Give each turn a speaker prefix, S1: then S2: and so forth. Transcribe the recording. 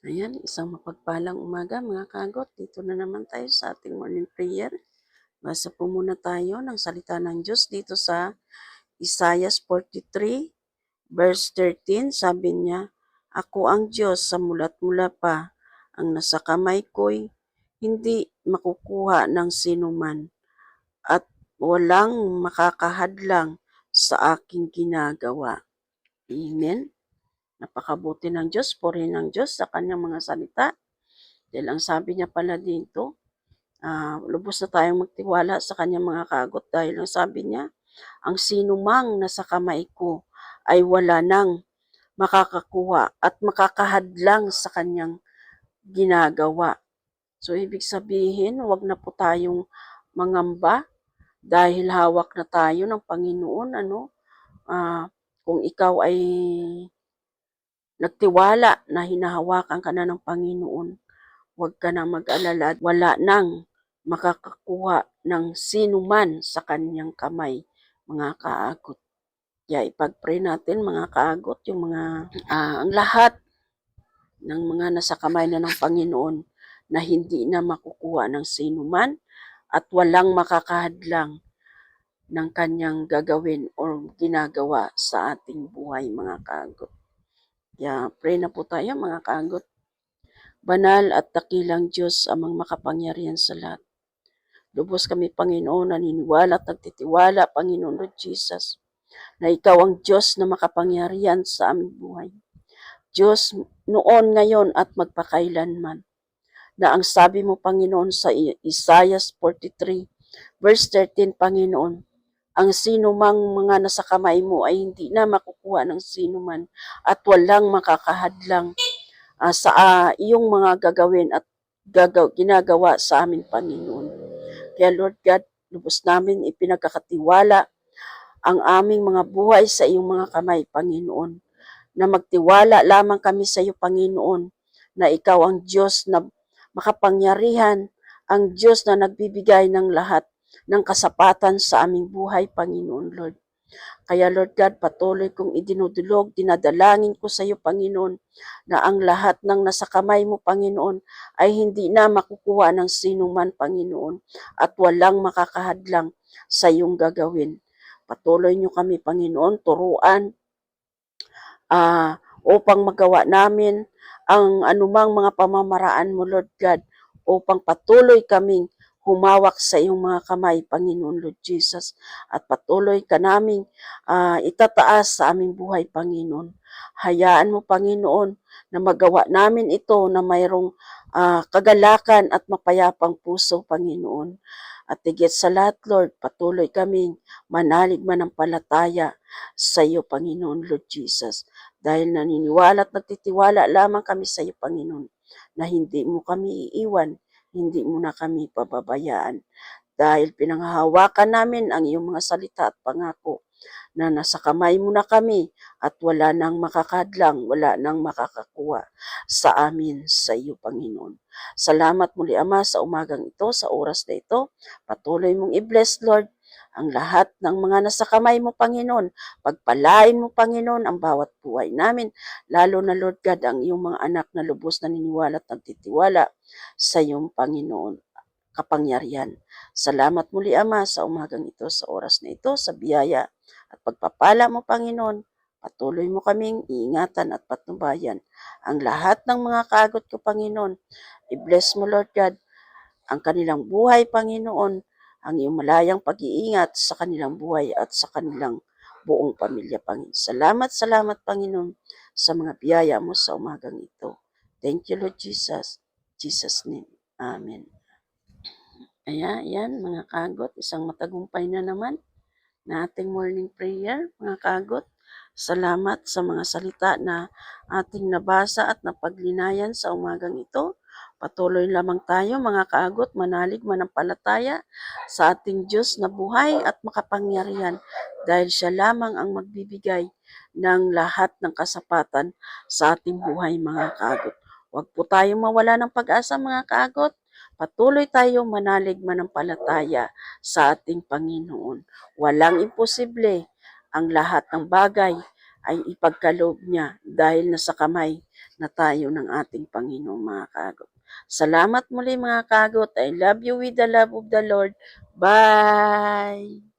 S1: Ayan, isang mapagpalang umaga mga kagot. Dito na naman tayo sa ating morning prayer. Basa po muna tayo ng salita ng Diyos dito sa Isaiah 43 verse 13. Sabi niya, "Ako ang Diyos sa mula't mula pa, ang nasa kamay ko'y hindi makukuha ng sinuman at walang makakahadlang sa aking ginagawa." Amen. Napakabuti ng Diyos, purihin ng Diyos sa kanyang mga salita. Dahil ang sabi niya pala dito, lubos na tayong magtiwala sa kanyang mga kagot dahil ang sabi niya, ang sinumang nasa kamay ko ay wala nang makakakuha at makakahadlang sa kanyang ginagawa. So, ibig sabihin, wag na po tayong mangamba dahil hawak na tayo ng Panginoon. Kung ikaw ay nagtiwala na hinahawakan ka na ng Panginoon, huwag ka na mag-alala. Wala nang makakakuha ng sino man sa kanyang kamay, mga kaagot. Kaya ipag-pray natin mga kaagot, yung mga ang lahat ng mga nasa kamay na ng Panginoon na hindi na makukuha ng sino man at walang makakahadlang ng kanyang gagawin o ginagawa sa ating buhay mga kaagot. Kaya pray na po tayo mga kaagot. Banal at dakilang Diyos amang makapangyarihan sa lahat. Lubos kami, Panginoon, naniniwala at nagtitiwala, Panginoon Lord Jesus, na Ikaw ang Diyos na makapangyarihan sa aming buhay. Diyos noon, ngayon at magpakailanman, na ang sabi mo, Panginoon, sa Isaiah 43, verse 13, Panginoon, ang sino mang mga nasa kamay mo ay hindi na makukuha ng sino man at walang makakahadlang sa iyong mga gagawin at ginagawa sa amin, Panginoon. Kaya Lord God, lubos namin ipinagkakatiwala ang aming mga buhay sa iyong mga kamay, Panginoon. Na magtiwala lamang kami sa iyo, Panginoon, na ikaw ang Diyos na makapangyarihan, ang Diyos na nagbibigay ng lahat ng kasapatan sa aming buhay, Panginoon Lord. Kaya Lord God, patuloy kong idinudulog, dinadalangin ko sa iyo, Panginoon, na ang lahat ng nasa kamay mo, Panginoon, ay hindi na makukuha ng sino man, Panginoon, at walang makakahadlang sa iyong gagawin. Patuloy niyo kami, Panginoon, turuan upang magawa namin ang anumang mga pamamaraan mo, Lord God, upang patuloy kaming humawak sa iyong mga kamay, Panginoon Lord Jesus, at patuloy ka naming itataas sa aming buhay, Panginoon. Hayaan mo, Panginoon, na magawa namin ito na mayroong kagalakan at mapayapang puso, Panginoon. At higit sa lahat, Lord, patuloy kaming manalig manampalataya sa iyo, Panginoon Lord Jesus. Dahil naniniwala at nagtitiwala lamang kami sa iyo, Panginoon, na hindi mo kami iiwan, hindi mo na kami pababayaan. Dahil pinanghahawakan namin ang iyong mga salita at pangako na nasa kamay mo na kami at wala nang makakadlang, wala nang makakakuha sa amin sa iyo, Panginoon. Salamat muli, Ama, sa umagang ito, sa oras na ito. Patuloy mong i-bless, Lord, ang lahat ng mga nasa kamay mo, Panginoon. Pagpalain mo, Panginoon, ang bawat buhay namin, lalo na, Lord God, ang iyong mga anak na lubos na niniwala at nagtitiwala sa iyong Panginoon kapangyarihan. Salamat muli, Ama, sa umagang ito, sa oras na ito, sa biyaya at pagpapala mo, Panginoon. Patuloy mo kaming iingatan at patnubayan ang lahat ng mga kagot ko, Panginoon. I-bless mo, Lord God, ang kanilang buhay, Panginoon, ang iyong malayang pag-iingat sa kanilang buhay at sa kanilang buong pamilya, Panginoon. Salamat, salamat, Panginoon, sa mga biyaya mo sa umagang ito. Thank you, Lord Jesus. In Jesus' name. Amen. Ayan, mga kagot, isang matagumpay na naman na ating morning prayer, mga kagot. Salamat sa mga salita na ating nabasa at napaglinayan sa umagang ito. Patuloy lamang tayo, mga kaagot, manalig manampalataya sa ating Diyos na buhay at makapangyarihan dahil siya lamang ang magbibigay ng lahat ng kasapatan sa ating buhay, mga kaagot. Huwag po tayong mawala ng pag-asa, mga kaagot. Patuloy tayong manalig manampalataya sa ating Panginoon. Walang imposible. Ang lahat ng bagay ay ipagkaloob niya dahil nasa kamay na tayo ng ating Panginoon, mga kaagot. Salamat muli, mga kaagot. I love you with the love of the Lord. Bye!